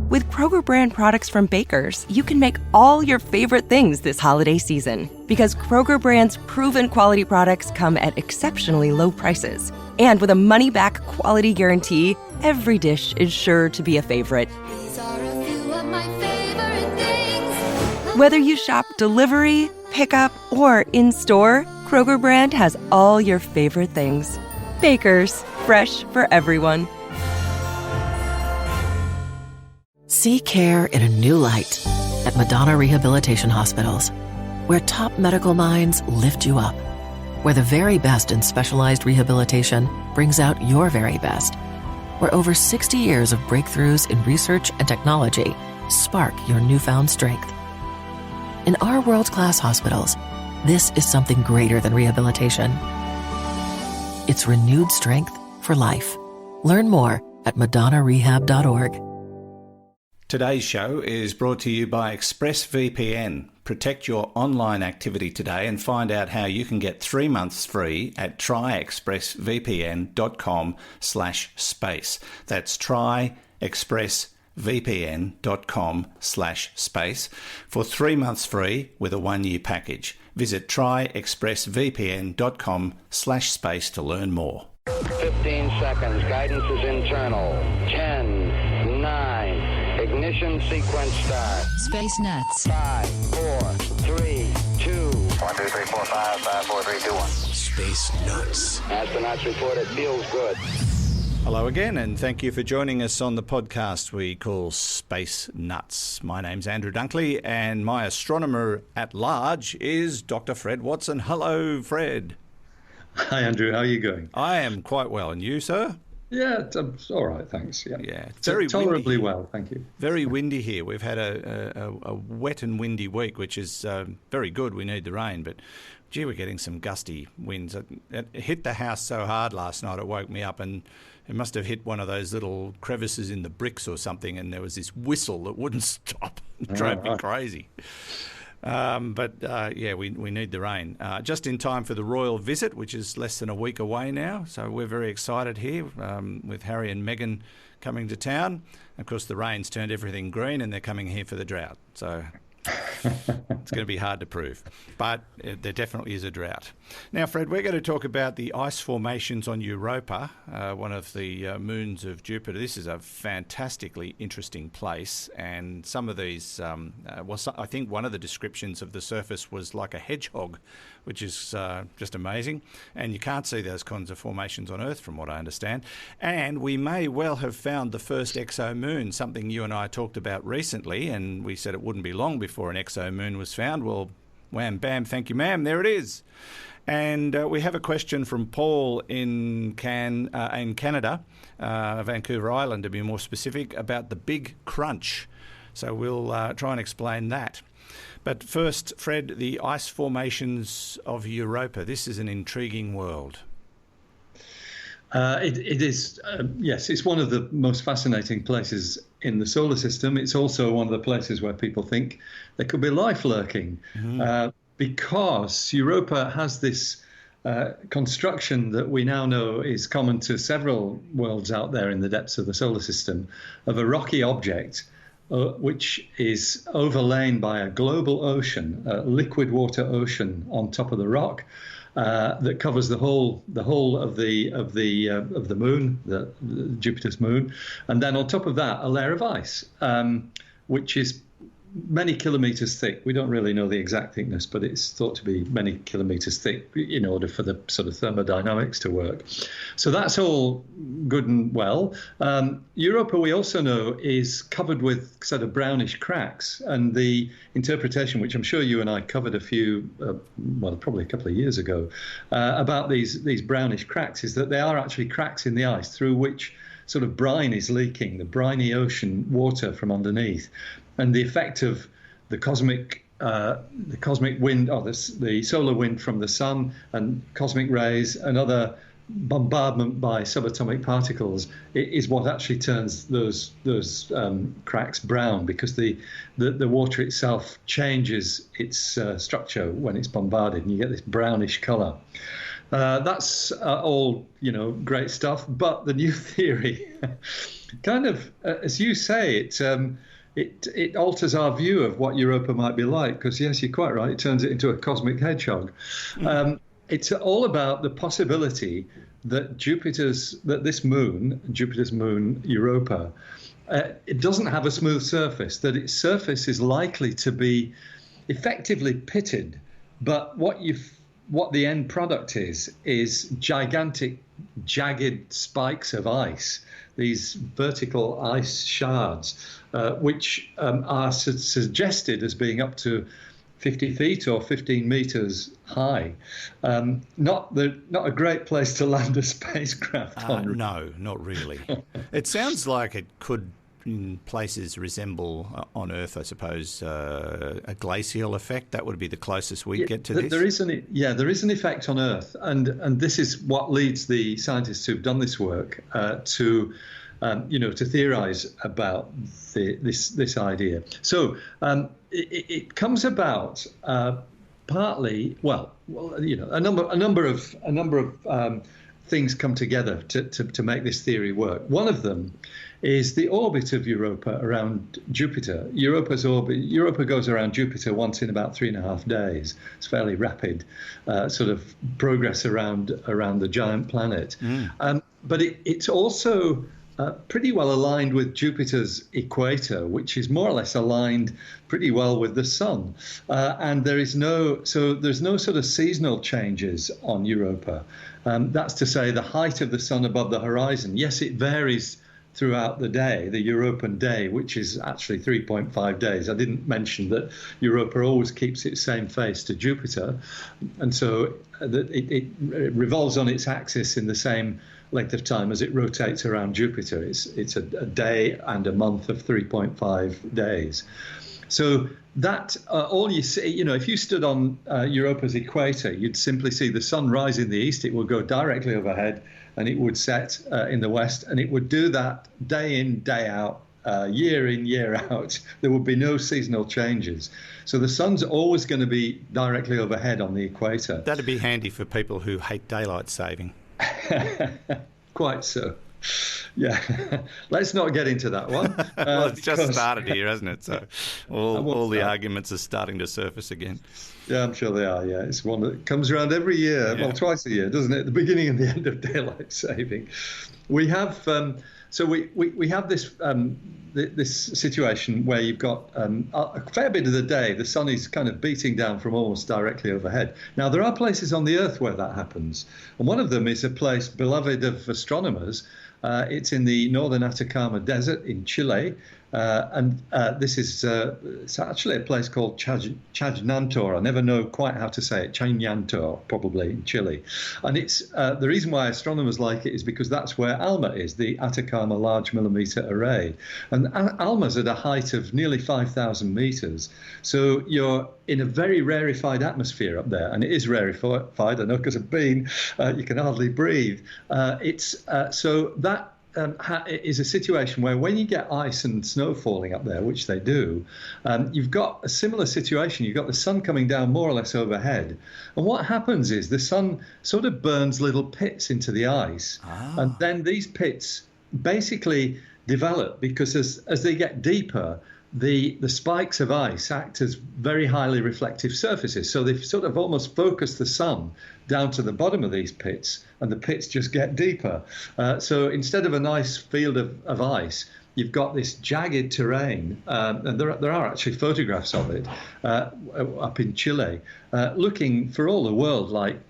With Kroger brand products from Baker's, you can make all your favorite things this holiday season. Because Kroger brand's proven quality products come at exceptionally low prices. And with a money-back quality guarantee, every dish is sure to be a favorite. These are a few of my favorite things. Whether you shop delivery, pickup, or in-store, Kroger brand has all your favorite things. Baker's, fresh for everyone. See care in a new light at Madonna Rehabilitation Hospitals, where top medical minds lift you up, where the very best in specialized rehabilitation brings out your very best, where over 60 years of breakthroughs in research and technology spark your newfound strength. In our world-class hospitals, this is something greater than rehabilitation. It's renewed strength for life. Learn more at madonnarehab.org. Today's show is brought to you by ExpressVPN. Protect your online activity today and find out how you can get 3 months free at tryexpressvpn.com/space. That's tryexpressvpn.com/space for 3 months free with a 1-year package. Visit tryexpressvpn.com/space to learn more. 15 seconds. Guidance is internal. 10, 9. Ignition sequence start. Space Nuts. 5, 4, 3, 2. 1, 2, 3, 4, 5, 5, 4, 3, 2, 1. Space Nuts. Astronauts report it feels good. Hello again, and thank you for joining us on the podcast we call Space Nuts. My name's Andrew Dunkley, and my astronomer at large is Dr. Fred Watson. Hello, Fred. Hi, Andrew. How are you going? I am quite well, and you, sir? Yeah, it's all right, thanks. Yeah, it's very tolerably windy. Well, thank you. Very windy here. We've had a wet and windy week, which is very good. We need the rain, but gee, we're getting some gusty winds. It hit the house so hard last night, it woke me up, and it must have hit one of those little crevices in the bricks or something, and there was this whistle that wouldn't stop. It drove me crazy. We need the rain. Just in time for the royal visit, which is less than a week away now. So we're very excited here with Harry and Meghan coming to town. Of course, the rain's turned everything green and they're coming here for the drought. So it's going to be hard to prove. But there definitely is a drought. Now, Fred, we're going to talk about the ice formations on Europa, one of the moons of Jupiter. This is a fantastically interesting place. And some of these, I think one of the descriptions of the surface was like a hedgehog, which is just amazing. And you can't see those kinds of formations on Earth, from what I understand. And we may well have found the first exomoon, something you and I talked about recently, and we said it wouldn't be long before an exomoon was found. Well, wham, bam, thank you, ma'am, there it is. And we have a question from Paul in Canada, Vancouver Island to be more specific, about the Big Crunch. So we'll try and explain that. But first, Fred, the ice formations of Europa. This is an intriguing world. It is, yes, it's one of the most fascinating places in the solar system. It's also one of the places where people think there could be life lurking, because Europa has this construction that we now know is common to several worlds out there in the depths of the solar system, of a rocky object which is overlain by a global ocean, a liquid water ocean on top of the rock. That covers the whole of the moon, Jupiter's moon, and then on top of that a layer of ice, which is many kilometers thick. We don't really know the exact thickness, but it's thought to be many kilometers thick in order for the sort of thermodynamics to work. So that's all good and well. Europa, we also know, is covered with sort of brownish cracks, and the interpretation, which I'm sure you and I covered probably a couple of years ago, about these brownish cracks, is that they are actually cracks in the ice through which sort of brine is leaking, the briny ocean water from underneath. And the effect of the cosmic wind, or the solar wind from the sun, and cosmic rays and other bombardment by subatomic particles is what actually turns those cracks brown, because the water itself changes its structure when it's bombarded, and you get this brownish colour. That's all, great stuff. But the new theory kind of, as you say, it alters our view of what Europa might be like. Because, yes, you're quite right. It turns it into a cosmic hedgehog. It's all about the possibility that Jupiter's moon, Europa, it doesn't have a smooth surface, that its surface is likely to be effectively pitted. But what the end product is gigantic, jagged spikes of ice, these vertical ice shards, which are suggested as being up to 50 feet or 15 meters high. Not a great place to land a spacecraft on. No, not really. It sounds like it could, in places, resemble on Earth, I suppose, a glacial effect. That would be the closest we get to this. There is an effect on Earth, and this is what leads the scientists who've done this work to theorize about this idea. So it comes about partly, a number of things come together to make this theory work. One of them is the orbit of Europa around Jupiter. Europa goes around Jupiter once in about 3.5 days. It's fairly rapid sort of progress around the giant planet. But it's also pretty well aligned with Jupiter's equator, which is more or less aligned pretty well with the sun. And there's no sort of seasonal changes on Europa. That's to say, the height of the sun above the horizon, yes, it varies throughout the day, the European day, which is actually 3.5 days. I didn't mention that Europa always keeps its same face to Jupiter, and so it revolves on its axis in the same length of time as it rotates around Jupiter. It's a day and a month of 3.5 days. So that all you see, if you stood on Europa's equator, you'd simply see the sun rise in the east. It would go directly overhead, and it would set in the west, and it would do that day in, day out, year in, year out. There would be no seasonal changes. So the sun's always going to be directly overhead on the equator. That'd be handy for people who hate daylight saving. Quite so. Yeah, let's not get into that one. Well, it's just started here, hasn't it? So all the arguments are starting to surface again. Yeah, I'm sure they are. Yeah, it's one that comes around every year, well, twice a year, doesn't it? The beginning and the end of daylight saving. We have we have this this situation where you've got a fair bit of the day the sun is kind of beating down from almost directly overhead. Now, there are places on the Earth where that happens, and one of them is a place beloved of astronomers. It's in the northern Atacama Desert in Chile, and this is it's actually a place called Chajnantor. I never know quite how to say it. Chajnantor, probably in Chile. And it's the reason why astronomers like it is because that's where ALMA is, the Atacama Large Millimeter Array. And ALMA's at a height of nearly 5,000 meters. So you're in a very rarefied atmosphere up there, and it is rarefied. I know because I've been. You can hardly breathe. So that is a situation where when you get ice and snow falling up there, which they do, you've got a similar situation. You've got the sun coming down more or less overhead. And what happens is the sun sort of burns little pits into the ice. And then these pits basically develop because as they get deeper, the spikes of ice act as very highly reflective surfaces. So they've sort of almost focused the sun down to the bottom of these pits, and the pits just get deeper. So instead of a nice field of ice, you've got this jagged terrain, and there are actually photographs of it up in Chile, looking for all the world like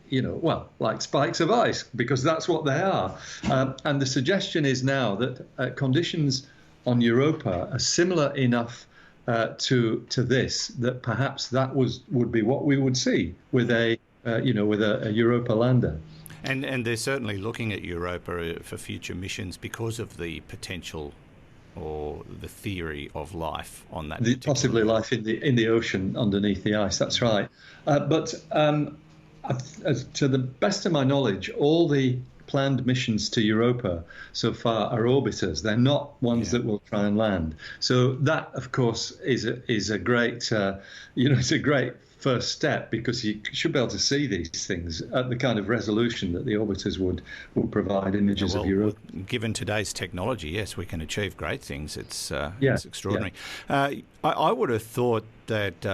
spikes of ice, because that's what they are. And the suggestion is now that conditions on Europa are similar enough to this that perhaps that would be what we would see with a Europa lander. And they're certainly looking at Europa for future missions because of the potential or the theory of life on that. Possibly life in the ocean underneath the ice. That's right. But to the best of my knowledge, all the planned missions to Europa so far are orbiters. They're not ones that will try and land. So that, of course, is a great, it's a great first step, because you should be able to see these things at the kind of resolution that the orbiters would provide images of Europa. Given today's technology, yes, we can achieve great things. It's extraordinary. Yeah. I would have thought that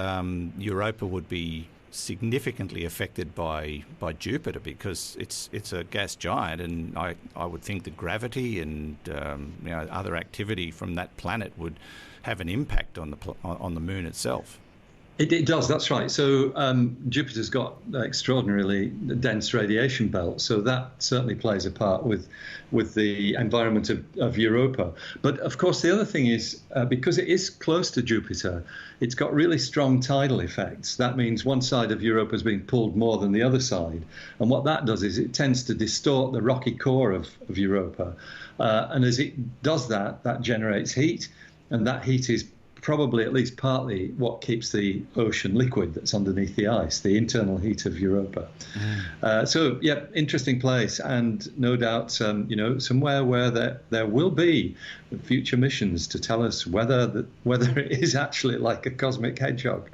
Europa would be significantly affected by Jupiter, because it's a gas giant, and I would think that gravity and other activity from that planet would have an impact on the moon itself. It does, that's right. So Jupiter's got extraordinarily dense radiation belt, so that certainly plays a part with the environment of Europa. But of course, the other thing is, because it is close to Jupiter, it's got really strong tidal effects. That means one side of Europa is being pulled more than the other side. And what that does is it tends to distort the rocky core of Europa. And as it does that, that generates heat, and that heat is probably at least partly what keeps the ocean liquid that's underneath the ice, the internal heat of Europa. So, interesting place, and no doubt, somewhere where there will be future missions to tell us whether it is actually like a cosmic hedgehog.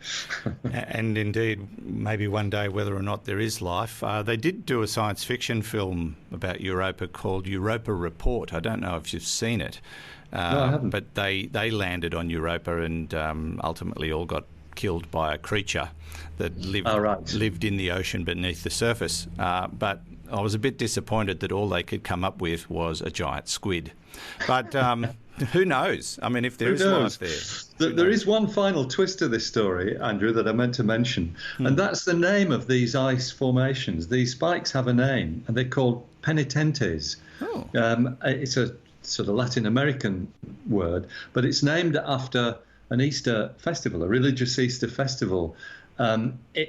And indeed, maybe one day whether or not there is life. They did do a science fiction film about Europa called Europa Report. I don't know if you've seen it. No, I haven't. But they landed on Europa and ultimately all got killed by a creature that lived in the ocean beneath the surface. But I was a bit disappointed that all they could come up with was a giant squid. But who knows? I mean, if there is life there. There is one final twist to this story, Andrew, that I meant to mention, and that's the name of these ice formations. These spikes have a name, and they're called penitentes. Oh. It's a sort of Latin American word, but it's named after an Easter festival, a religious Easter festival,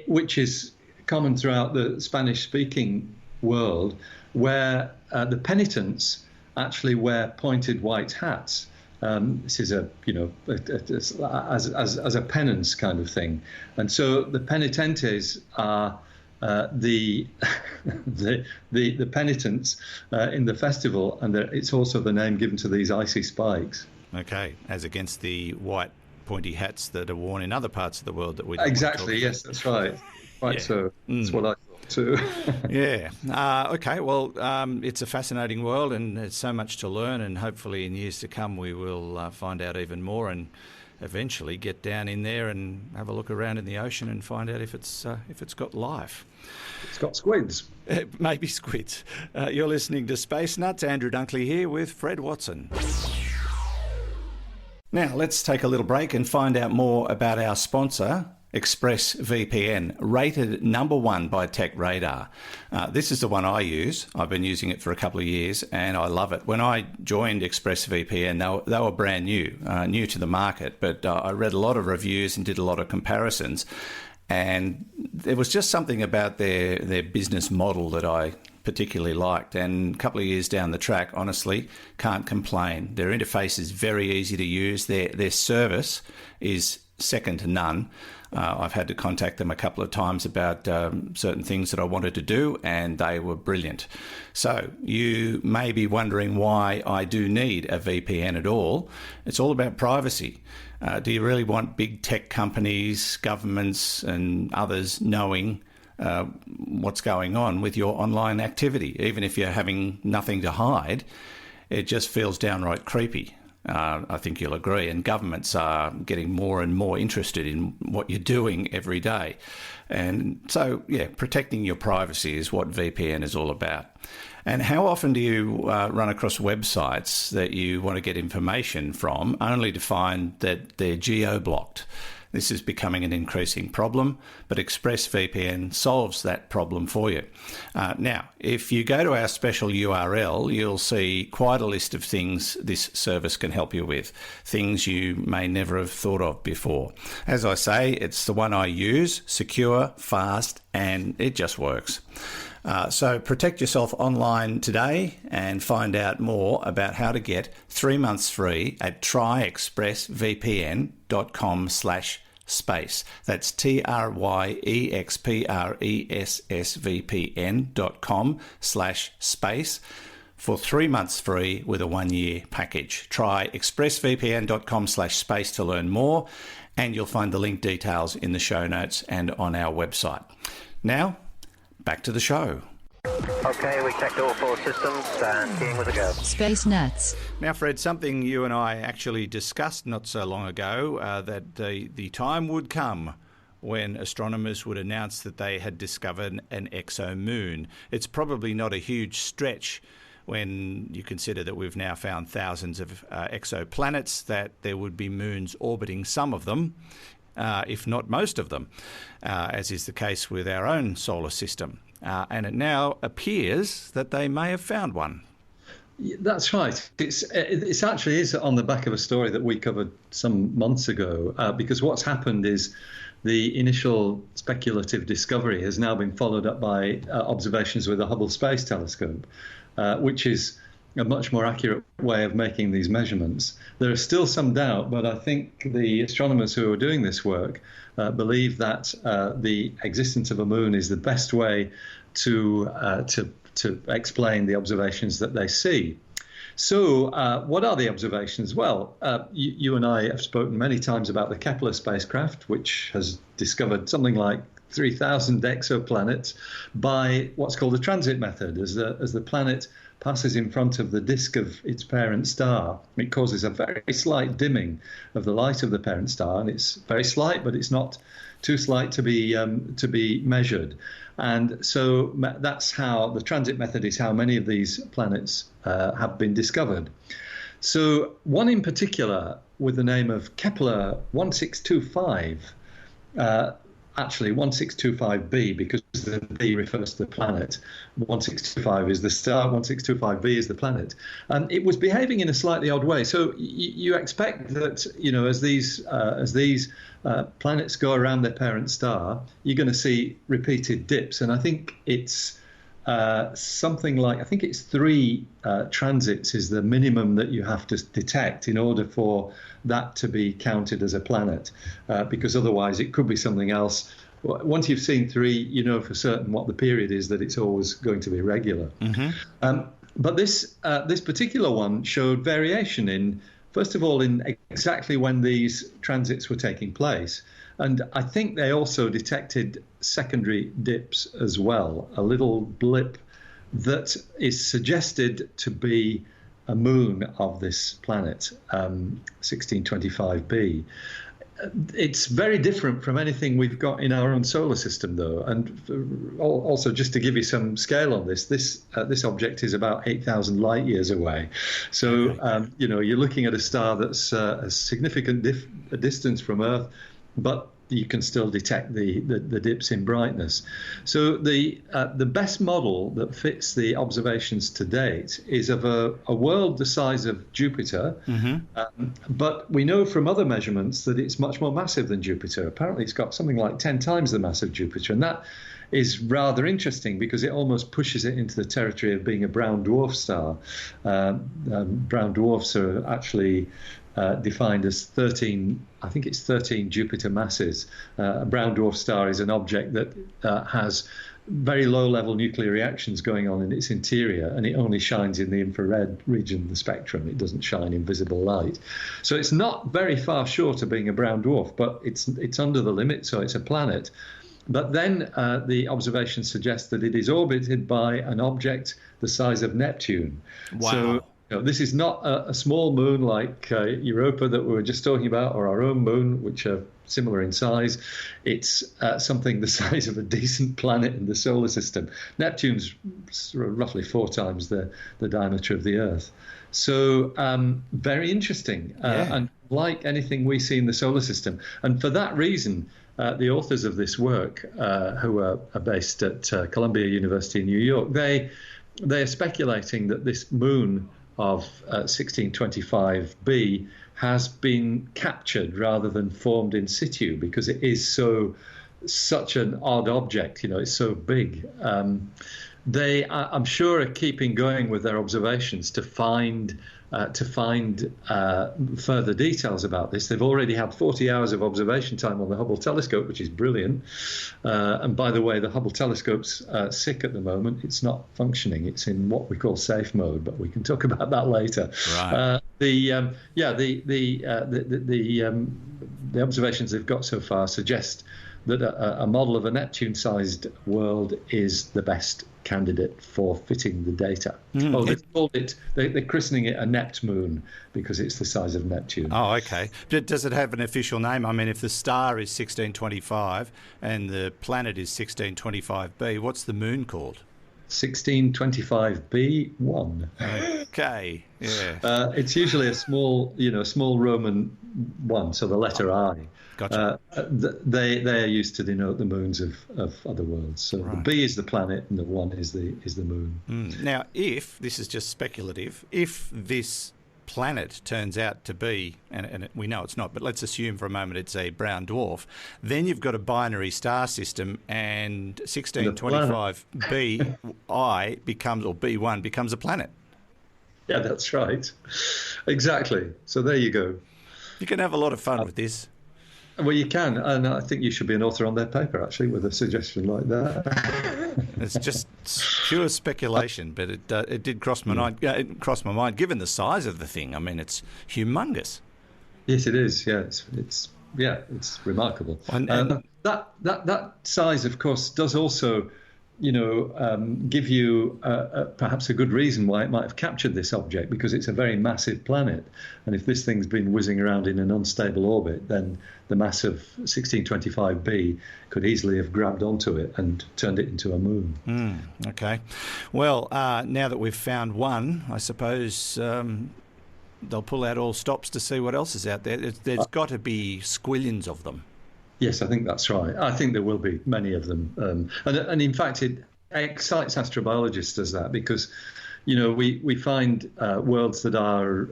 which is common throughout the Spanish-speaking world, where the penitents actually wear pointed white hats. This is as a penance kind of thing, and so the penitentes are the penitents in the festival, and it's also the name given to these icy spikes. Okay, as against the white pointy hats that are worn in other parts of the world that we don't exactly. Yes, that's right. Right. Yeah. So that's what I thought too. Yeah. Okay. Well, it's a fascinating world, and there's so much to learn, and hopefully in years to come we will find out even more, and eventually get down in there and have a look around in the ocean and find out if it's got life. It's got squids. Maybe squids. You're listening to Space Nuts. Andrew Dunkley here with Fred Watson. Now, let's take a little break and find out more about our sponsor, ExpressVPN, rated #1 by Tech Radar. This is the one I use. I've been using it for a couple of years, and I love it. When I joined ExpressVPN, they were brand new to the market, but I read a lot of reviews and did a lot of comparisons, and there was just something about their business model that I particularly liked, and a couple of years down the track, honestly, can't complain. Their interface is very easy to use. Their service is second to none. I've had to contact them a couple of times about certain things that I wanted to do, and they were brilliant. So you may be wondering why I do need a VPN at all. It's all about privacy. Do you really want big tech companies, governments and others knowing what's going on with your online activity? Even if you're having nothing to hide, it just feels downright creepy. I think you'll agree, and governments are getting more and more interested in what you're doing every day. And so, protecting your privacy is what VPN is all about. And how often do you run across websites that you want to get information from only to find that they're geo-blocked? This is becoming an increasing problem, but ExpressVPN solves that problem for you. Now, if you go to our special URL, you'll see quite a list of things this service can help you with, things you may never have thought of before. As I say, it's the one I use, secure, fast, and it just works. So protect yourself online today and find out more about how to get 3 months free at tryexpressvpn.com/ space. That's TRYEXPRESSVPN.com/space for 3 months free with a 1-year package. Try expressvpn.com/space to learn more, and you'll find the link details in the show notes and on our website. Now, back to the show. Okay, we checked all 4 systems and keying with a go. Space Nuts. Now, Fred, something you and I actually discussed not so long ago, that the time would come when astronomers would announce that they had discovered an exomoon. It's probably not a huge stretch when you consider that we've now found thousands of exoplanets, that there would be moons orbiting some of them, if not most of them, as is the case with our own solar system. And it now appears that they may have found one. That's right. It's actually is on the back of a story that we covered some months ago, because what's happened is the initial speculative discovery has now been followed up by observations with the Hubble Space Telescope, which is a much more accurate way of making these measurements. There is still some doubt, but I think the astronomers who are doing this work believe that the existence of a moon is the best way to explain the observations that they see. So what are the observations? Well, you and I have spoken many times about the Kepler spacecraft, which has discovered something like 3,000 exoplanets by what's called the transit method. As the planet passes in front of the disk of its parent star, it causes a very slight dimming of the light of the parent star, and it's very slight, but it's not too slight to be measured. And so that's how the transit method is how many of these planets have been discovered. So one in particular, with the name of Kepler 1625, actually 1625b, because the B refers to the planet. 1625 is the star, 1625b is the planet. And it was behaving in a slightly odd way. So you expect that, as these planets go around their parent star, you're going to see repeated dips. And I think it's something like, I think it's 3 transits is the minimum that you have to detect in order for that to be counted as a planet, because otherwise it could be something else. Once you've seen 3, you know for certain what the period is, that it's always going to be regular. Mm-hmm. But this particular one showed variation in, first of all, in exactly when these transits were taking place. And I think they also detected secondary dips as well, a little blip that is suggested to be a moon of this planet, 1625b. It's very different from anything we've got in our own solar system, though. And also, just to give you some scale on this object is about 8,000 light years away. So, you're looking at a star that's a significant distance from Earth, but you can still detect the dips in brightness. So the best model that fits the observations to date is of a world the size of Jupiter, mm-hmm. But we know from other measurements that it's much more massive than Jupiter. Apparently it's got something like 10 times the mass of Jupiter, and that is rather interesting because it almost pushes it into the territory of being a brown dwarf star. Brown dwarfs are actually defined as 13, I think it's 13 Jupiter masses. A brown dwarf star is an object that has very low-level nuclear reactions going on in its interior, and it only shines in the infrared region of the spectrum. It doesn't shine in visible light. So it's not very far short of being a brown dwarf, but it's under the limit, so it's a planet. But then the observations suggest that it is orbited by an object the size of Neptune. Wow. So this is not a small moon like Europa that we were just talking about, or our own moon, which are similar in size. It's something the size of a decent planet in the solar system. Neptune's roughly 4 times the diameter of the Earth. So very interesting, and like anything we see in the solar system. And for that reason, the authors of this work, who are based at Columbia University in New York, they are speculating that this moon of 1625b has been captured rather than formed in situ, because it is such an odd object. It's so big. they, I'm sure, are keeping going with their observations to find further details about this. They've already had 40 hours of observation time on the Hubble telescope, which is brilliant. And by the way, the Hubble telescope's sick at the moment. It's not functioning. It's in what we call safe mode, but we can talk about that later. Right. The observations they've got so far suggest that a model of a Neptune-sized world is the best candidate for fitting the data. They're christening it a Nept moon because it's the size of Neptune. Oh, okay. Does it have an official name? I mean, if the star is 1625 and the planet is 1625b, what's the moon called? 1625b1. Okay, yeah. It's usually a small Roman one, so the letter I. Gotcha. They are used to denote the moons of other worlds. So Right. the B is the planet, and the 1 is the moon. Now, if this is just speculative, if this planet turns out to be, and we know it's not, but let's assume for a moment it's a brown dwarf, then you've got a binary star system, and 1625bi becomes, or B1 becomes a planet. Yeah, that's right. Exactly. So there you go. You can have a lot of fun with this. Well, you can, and I think you should be an author on their paper, actually, with a suggestion like that. It's just pure speculation, but it did cross my mind. It crossed my mind, given the size of the thing. I mean, it's humongous. Yes, it is. Yeah, it's remarkable. And that size, of course, does also, give you perhaps a good reason why it might have captured this object, because it's a very massive planet, and if this thing's been whizzing around in an unstable orbit, then the mass of 1625b could easily have grabbed onto it and turned it into a moon. Okay. Well, now that we've found one, I suppose they'll pull out all stops to see what else is out there. There's got to be squillions of them. Yes, I think that's right. I think there will be many of them. And in fact, it excites astrobiologists as that, because, we find worlds that are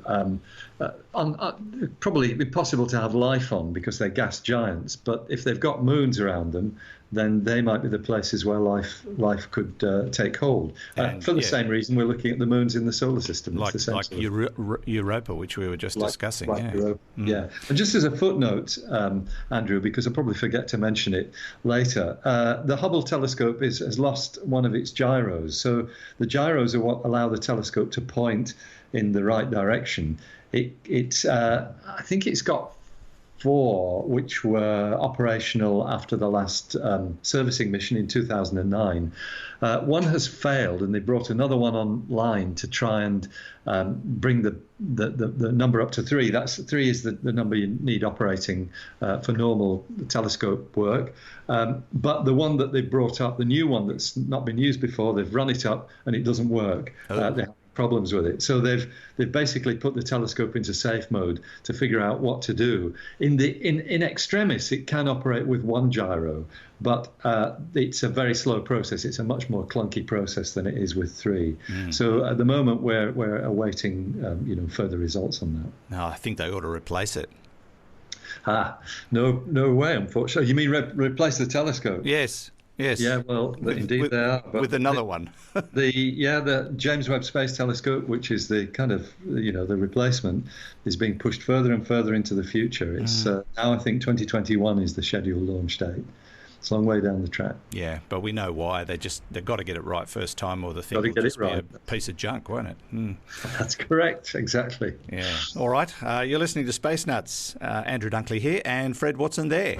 probably impossible to have life on because they're gas giants. But if they've got moons around them, then they might be the places where life could take hold. For the same reason, we're looking at the moons in the solar system. Like Europa, which we were just discussing. Europa. Yeah. And just as a footnote, Andrew, because I'll probably forget to mention it later, the Hubble telescope has lost one of its gyros. So the gyros are what allow the telescope to point in the right direction. I think it's got 4 which were operational after the last servicing mission in 2009. One has failed, and they brought another one online to try and bring the number up to 3. 3 is the number you need operating for normal telescope work. But the one that they brought up, the new one that's not been used before, they've run it up and it doesn't work. They have problems with it. So they've basically put the telescope into safe mode to figure out what to do. In extremis, it can operate with 1 gyro, but it's a very slow process. It's a much more clunky process than it is with 3. So at the moment, we're awaiting further results on that. No, I think they ought to replace it. No way, unfortunately. You mean replace the telescope? Yes. Yeah, well, indeed they are. But with another one. The James Webb Space Telescope, which is the kind of, the replacement, is being pushed further and further into the future. It's now, I think, 2021 is the scheduled launch date. It's a long way down the track. Yeah, but we know why. They've got to get it right first time, or the thing will just be a piece of junk, won't it? That's correct, exactly. Yeah. All right, you're listening to Space Nuts. Andrew Dunkley here, and Fred Watson there.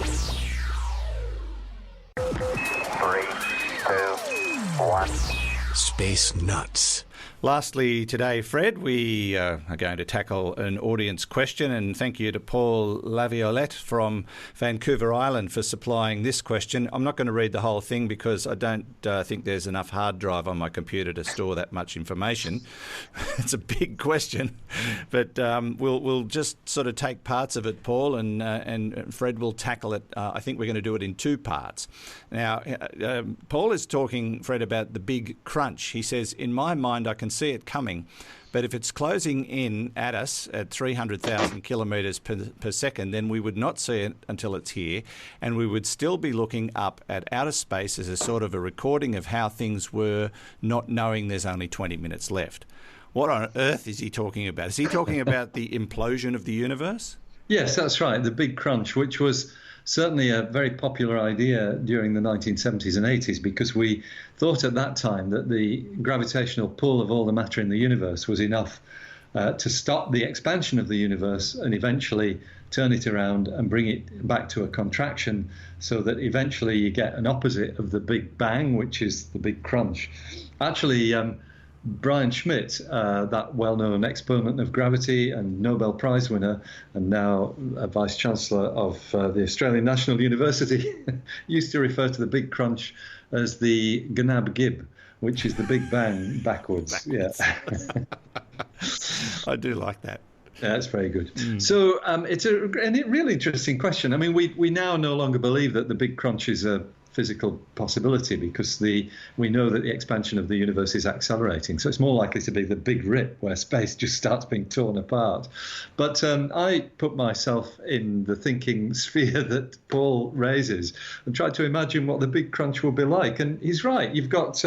3, 2, 1. Space Nuts. Lastly today, Fred, we are going to tackle an audience question, and thank you to Paul Laviolette from Vancouver Island for supplying this question. I'm not going to read the whole thing because I don't think there's enough hard drive on my computer to store that much information. It's a big question, but we'll just sort of take parts of it, Paul, and Fred will tackle it. I think we're going to do it in 2 parts. Now, Paul is talking, Fred, about the big crunch. He says, in my mind, I can see it coming, But if it's closing in at us at 300,000 kilometres per second, then we would not see it until it's here, and we would still be looking up at outer space as a sort of a recording of how things were, not knowing there's only 20 minutes left. What on earth is he talking about? Is he talking about the implosion of the universe? Yes, that's right. The Big Crunch, which was certainly a very popular idea during the 1970s and 80s, because we thought at that time that the gravitational pull of all the matter in the universe was enough to stop the expansion of the universe and eventually turn it around and bring it back to a contraction, so that eventually you get an opposite of the Big Bang, which is the Big Crunch. Actually, Brian Schmidt, that well-known exponent of gravity and Nobel Prize winner, and now a Vice Chancellor of the Australian National University, used to refer to the Big Crunch as the Gnab Gib, which is the Big Bang backwards. Yeah. I do like that. Yeah, that's very good. So it's a really interesting question. I mean, we now no longer believe that the Big Crunch is a physical possibility, because we know that the expansion of the universe is accelerating. So it's more likely to be the Big Rip, where space just starts being torn apart. But I put myself in the thinking sphere that Paul raises and tried to imagine what the Big Crunch will be like. And he's right. You've got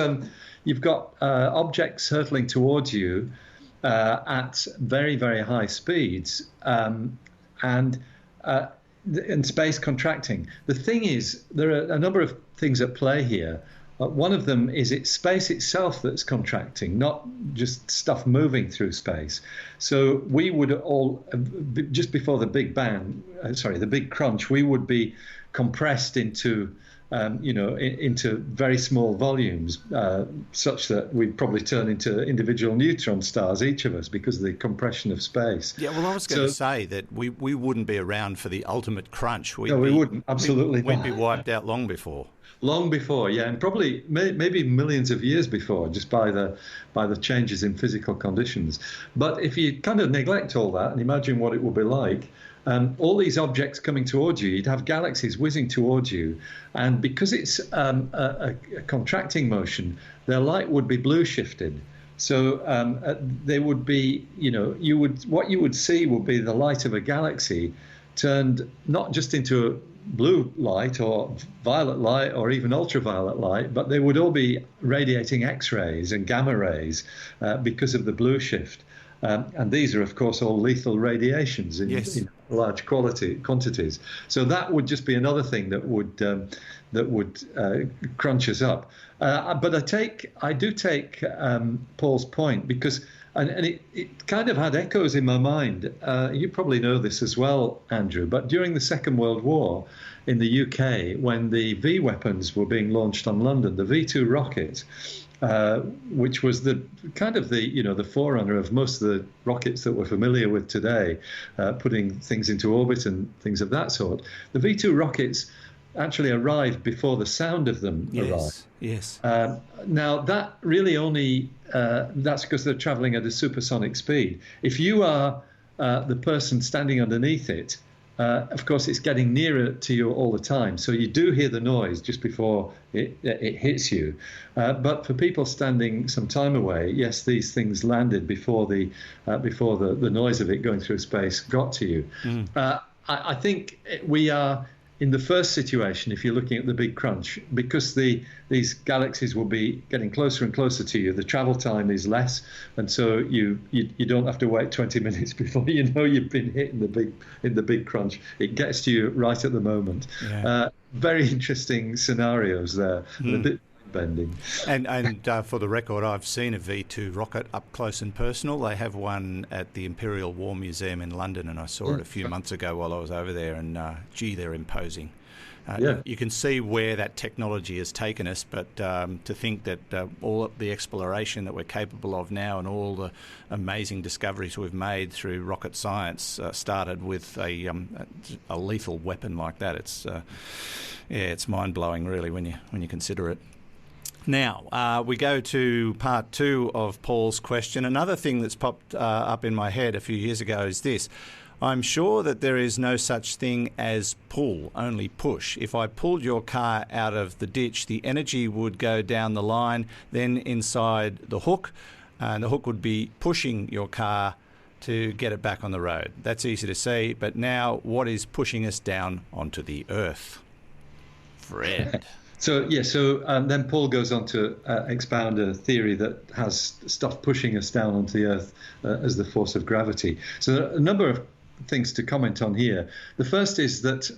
objects hurtling towards you at very, very high speeds, and space contracting. The thing is, there are a number of things at play here. One of them is it's space itself that's contracting, not just stuff moving through space. So we would all, just before the Big Bang, the Big Crunch, we would be compressed into into very small volumes, such that we'd probably turn into individual neutron stars, each of us, because of the compression of space. Yeah, well, I was going to say that we wouldn't be around for the ultimate crunch. We wouldn't, absolutely We'd be wiped out long before. Long before, yeah, and probably maybe millions of years before, just by the changes in physical conditions. But if you kind of neglect all that and imagine what it would be like, all these objects coming towards you, you'd have galaxies whizzing towards you, and because it's a contracting motion, their light would be blue shifted. So they would be, what you would see would be the light of a galaxy turned not just into a blue light or violet light or even ultraviolet light, but they would all be radiating X-rays and gamma rays because of the blue shift. And these are, of course, all lethal radiations in large quantities. So that would just be another thing that would crunch us up. But I do take Paul's point, because and it kind of had echoes in my mind. You probably know this as well, Andrew, but during the Second World War in the UK, when the V weapons were being launched on London, the V2 rocket, which was the forerunner of most of the rockets that we're familiar with today, putting things into orbit and things of that sort. The V2 rockets actually arrived before the sound of them arrived. Yes. Now that really only that's because they're traveling at a supersonic speed. If you are the person standing underneath it, of course, it's getting nearer to you all the time. So you do hear the noise just before it hits you. But for people standing some time away, yes, these things landed before the noise of it going through space got to you. I think we are in the first situation, if you're looking at the Big Crunch, because these galaxies will be getting closer and closer to you, the travel time is less, and so you don't have to wait 20 minutes before you know you've been hit in the Big Crunch. It gets to you right at the moment. Yeah. Very interesting scenarios there. A bit bending. And for the record, I've seen a V2 rocket up close and personal. They have one at the Imperial War Museum in London, and I saw it a few months ago while I was over there, and they're imposing. You can see where that technology has taken us, but to think that all the exploration that we're capable of now and all the amazing discoveries we've made through rocket science started with a lethal weapon like that, it's mind-blowing really when you consider it. Now, we go to part two of Paul's question. Another thing that's popped up in my head a few years ago is this. I'm sure that there is no such thing as pull, only push. If I pulled your car out of the ditch, the energy would go down the line, then inside the hook, and the hook would be pushing your car to get it back on the road. That's easy to see, but now what is pushing us down onto the earth? Fred. So then Paul goes on to expound a theory that has stuff pushing us down onto the earth as the force of gravity. So there are a number of things to comment on here. The first is that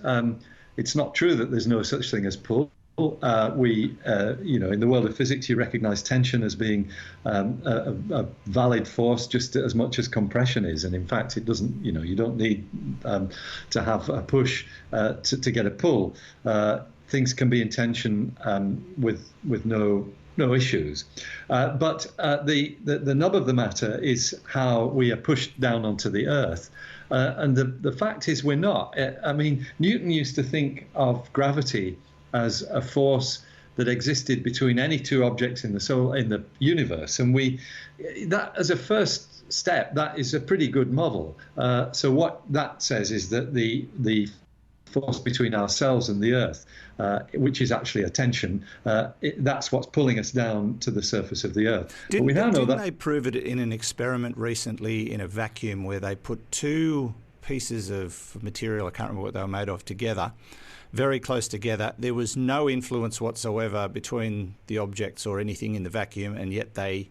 it's not true that there's no such thing as pull. In the world of physics, you recognize tension as being a valid force just as much as compression is. And in fact, it doesn't, you don't need to have a push to get a pull. Things can be in tension with no issues. But the nub of the matter is how we are pushed down onto the earth. And the fact is we're not. I mean, Newton used to think of gravity as a force that existed between any two objects in the universe, and that as a first step, that is a pretty good model. So what that says is that the force between ourselves and the Earth, which is actually a tension, that's what's pulling us down to the surface of the Earth. Didn't they prove it in an experiment recently in a vacuum where they put two pieces of material, I can't remember what they were made of, together, very close together. There was no influence whatsoever between the objects or anything in the vacuum, and yet they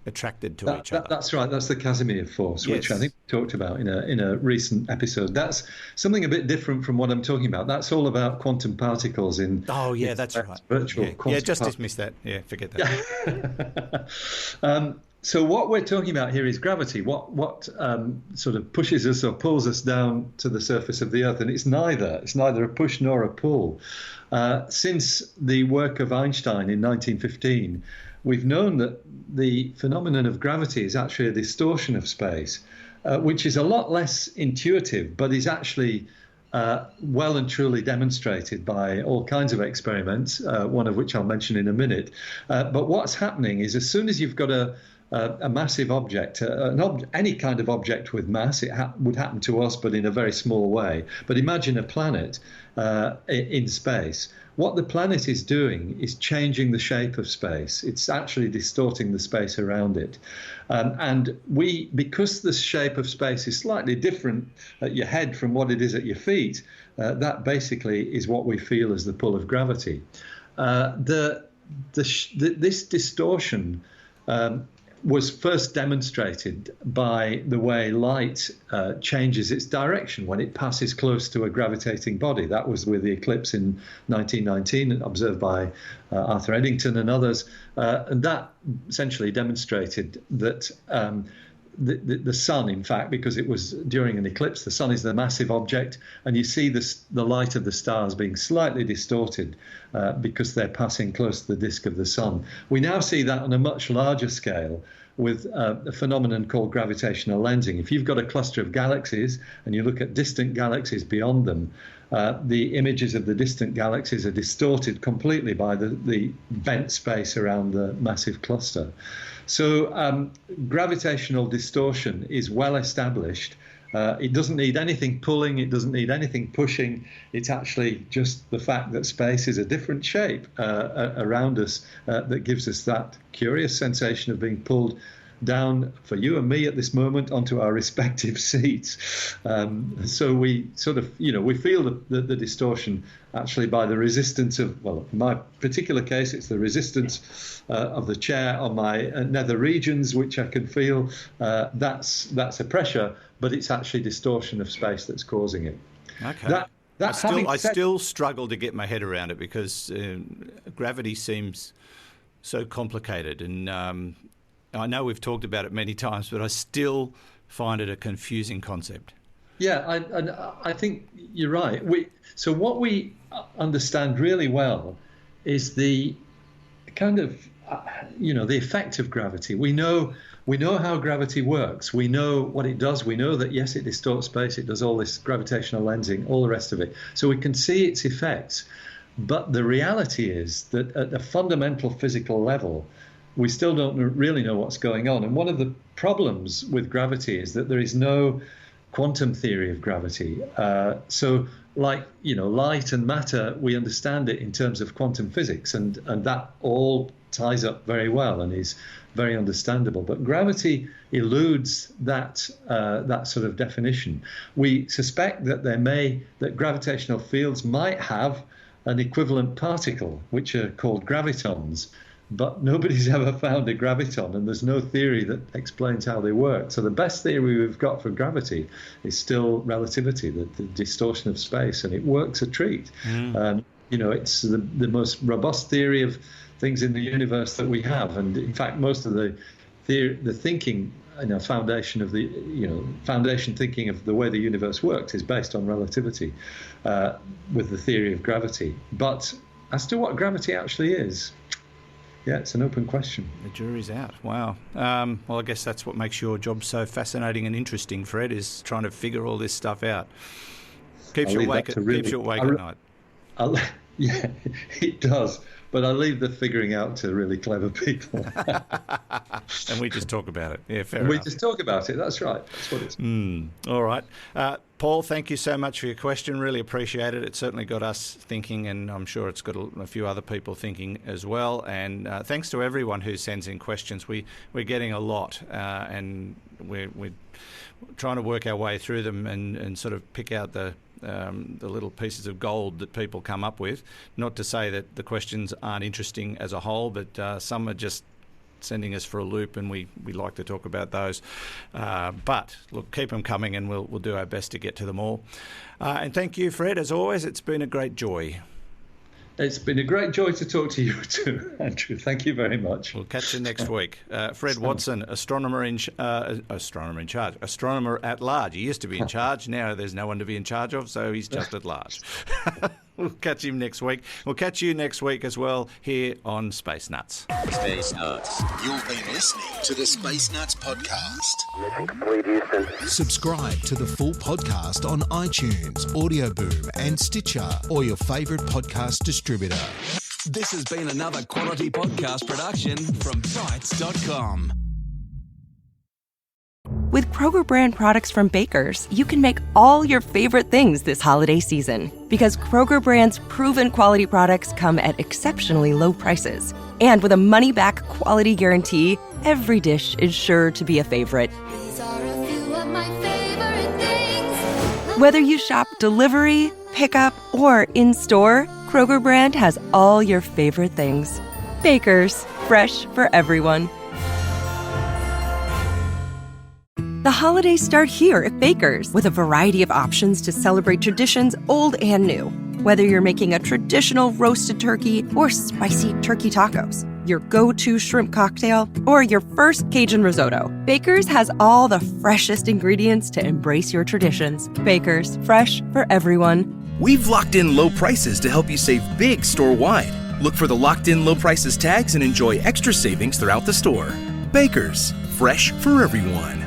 attracted to each other. That's right. That's the Casimir force, yes, which I think we talked about in a recent episode. That's something a bit different from what I'm talking about. That's all about quantum particles in. Oh yeah, that's right. Virtual quantum. Just dismiss that. Yeah, forget that. So what we're talking about here is gravity. What sort of pushes us or pulls us down to the surface of the Earth, and it's neither. It's neither a push nor a pull. Since the work of Einstein in 1915, we've known that the phenomenon of gravity is actually a distortion of space, which is a lot less intuitive, but is actually well and truly demonstrated by all kinds of experiments, one of which I'll mention in a minute. But what's happening is as soon as you've got a massive object, any kind of object with mass, it would happen to us, but in a very small way. But imagine a planet in space. What the planet is doing is changing the shape of space. It's actually distorting the space around it. And because the shape of space is slightly different at your head from what it is at your feet, that basically is what we feel as the pull of gravity. This distortion was first demonstrated by the way light changes its direction when it passes close to a gravitating body. That was with the eclipse in 1919, observed by Arthur Eddington and others. And that essentially demonstrated that the sun, in fact, because it was during an eclipse, the sun is the massive object, and you see the light of the stars being slightly distorted because they're passing close to the disk of the sun. We now see that on a much larger scale with a phenomenon called gravitational lensing. If you've got a cluster of galaxies and you look at distant galaxies beyond them, the images of the distant galaxies are distorted completely by the bent space around the massive cluster. So gravitational distortion is well established. It doesn't need anything pulling, it doesn't need anything pushing. It's actually just the fact that space is a different shape around us that gives us that curious sensation of being pulled down, for you and me at this moment, onto our respective seats. So we sort of, we feel the distortion actually by the resistance of, well, in my particular case, it's the resistance of the chair on my nether regions, which I can feel. That's a pressure, but it's actually distortion of space that's causing it. Okay. I still struggle to get my head around it because gravity seems so complicated, and I know we've talked about it many times, but I still find it a confusing concept. Yeah, I think you're right. So what we understand really well is the kind of, the effect of gravity. We know how gravity works. We know what it does. We know that, yes, it distorts space. It does all this gravitational lensing, all the rest of it. So we can see its effects. But the reality is that at a fundamental physical level, we still don't really know what's going on. And one of the problems with gravity is that there is no quantum theory of gravity. So light and matter, we understand it in terms of quantum physics, and that all ties up very well and is very understandable. But gravity eludes that sort of definition. We suspect that that gravitational fields might have an equivalent particle, which are called gravitons. But nobody's ever found a graviton, and there's no theory that explains how they work. So the best theory we've got for gravity is still relativity, the distortion of space, and it works a treat. It's the most robust theory of things in the universe that we have, and in fact, most of the thinking, foundation thinking of the way the universe works is based on relativity, with the theory of gravity. But as to what gravity actually is, yeah, it's an open question. The jury's out. Wow. Well, I guess that's what makes your job so fascinating and interesting, Fred, is trying to figure all this stuff out. Keeps you awake at night. Yeah, it does. But I leave the figuring out to really clever people. And we just talk about it. Yeah, fair enough. We just talk about it. That's right. That's what it's. All right. Paul, thank you so much for your question. Really appreciate it. It certainly got us thinking, and I'm sure it's got a few other people thinking as well. And thanks to everyone who sends in questions. We're getting a lot, and we're trying to work our way through them and sort of pick out the little pieces of gold that people come up with. Not to say that the questions aren't interesting as a whole, but some are just sending us for a loop, and we like to talk about those. But look, keep them coming, and we'll do our best to get to them all. And thank you, Fred. As always, it's been a great joy. It's been a great joy to talk to you too, Andrew. Thank you very much. We'll catch you next week. Fred Watson, astronomer at large. He used to be in charge. Now there's no one to be in charge of, so he's just at large. We'll catch him next week. We'll catch you next week as well here on Space Nuts. Space Nuts. You've been listening to the Space Nuts podcast. Mission complete, Houston. Subscribe to the full podcast on iTunes, Audio Boom, and Stitcher, or your favourite podcast distributor. This has been another quality podcast production from Bytes.com. With Kroger brand products from Baker's, you can make all your favorite things this holiday season. Because Kroger brand's proven quality products come at exceptionally low prices. And with a money-back quality guarantee, every dish is sure to be a favorite. These are a few of my favorite things. Whether you shop delivery, pickup, or in-store, Kroger brand has all your favorite things. Baker's, fresh for everyone. The holidays start here at Baker's with a variety of options to celebrate traditions old and new. Whether you're making a traditional roasted turkey or spicy turkey tacos, your go-to shrimp cocktail, or your first Cajun risotto, Baker's has all the freshest ingredients to embrace your traditions. Baker's, fresh for everyone. We've locked in low prices to help you save big store-wide. Look for the locked in low prices tags and enjoy extra savings throughout the store. Baker's, fresh for everyone.